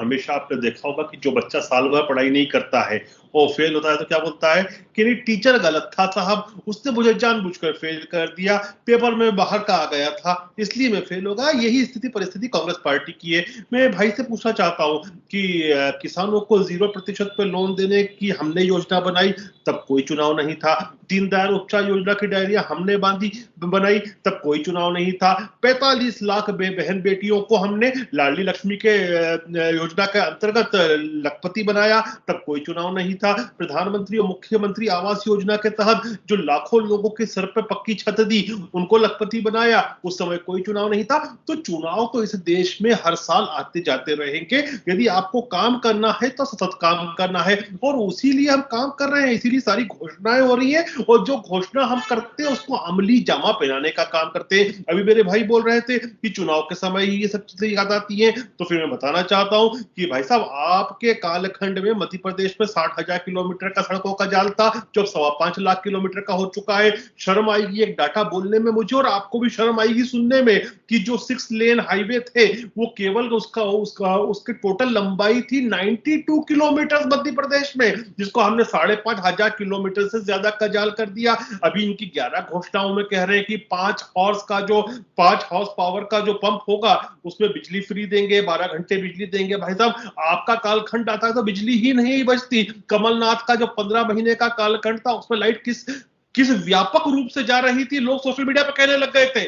हमेशा आपने देखा होगा कि जो बच्चा साल भर पढ़ाई नहीं करता है और फेल होता है तो क्या बोलता है कि नहीं टीचर गलत था साहब, उसने मुझे जानबूझकर फेल कर दिया, पेपर में बाहर का आ गया था इसलिए मैं फेल हो गया। यही स्थिति परिस्थिति कांग्रेस पार्टी की है। मैं भाई से पूछना चाहता हूं कि किसानों को 0% पे लोन देने की हमने योजना बनाई, तब कोई चुनाव नहीं था। दीनदयाल उपचार योजना की डायरिया हमने बनाई, तब कोई चुनाव नहीं था। 45 लाख बहन बेटियों को हमने लाडली लक्ष्मी के योजना के अंतर्गत लखपति बनाया, तब कोई चुनाव नहीं था। प्रधानमंत्री और मुख्यमंत्री आवास योजना के तहत जो लाखों लोगों के सर पे पक्की छत दी, उनको लखपति बनाया, उस समय कोई चुनाव नहीं था। तो चुनाव तो इस देश में हर साल आते जाते रहेंगे। यदि आपको काम करना है तो सतत काम करना है, और उसी लिए हम काम कर रहे हैं, इसीलिए सारी घोषणाएं हो रही है, और जो घोषणा हम करते हैं उसको अमली जामा पहनाने का काम करते हैं। अभी मेरे भाई बोल रहे थे कि चुनाव के समय ही ये सब चीजें याद आती हैं, तो फिर मैं बताना चाहता हूं कि भाई साहब आपके कालखंड में मध्य प्रदेश में 60,000 किलोमीटर का सड़कों का जाल था, जो 5.25 लाख किलोमीटर का हो चुका है। शर्म आएगी एक डाटा बोलने में मुझे, और आपको भी शर्म आएगी सुनने में, कि जो 6 लेन हाईवे थे वो केवल उसकी टोटल लंबाई थी 92 किलोमीटर मध्य प्रदेश में, जिसको हमने 5,500 किलोमीटर से ज्यादा का जाल कर दिया। अभी इनकी 11 घोषणाओं में कह रहे हैं कि 5 हॉर्स पावर का जो पंप होगा उसमें बिजली फ्री देंगे, 12 घंटे बिजली देंगे। भाई साहब आपका कालखंड आता है तो बिजली ही नहीं बचती। कमलनाथ का जो 15 महीने का कालखंड था उसमें लाइट किस किस व्यापक रूप से जा रही थी, लोग सोशल मीडिया पर कहने लग गए थे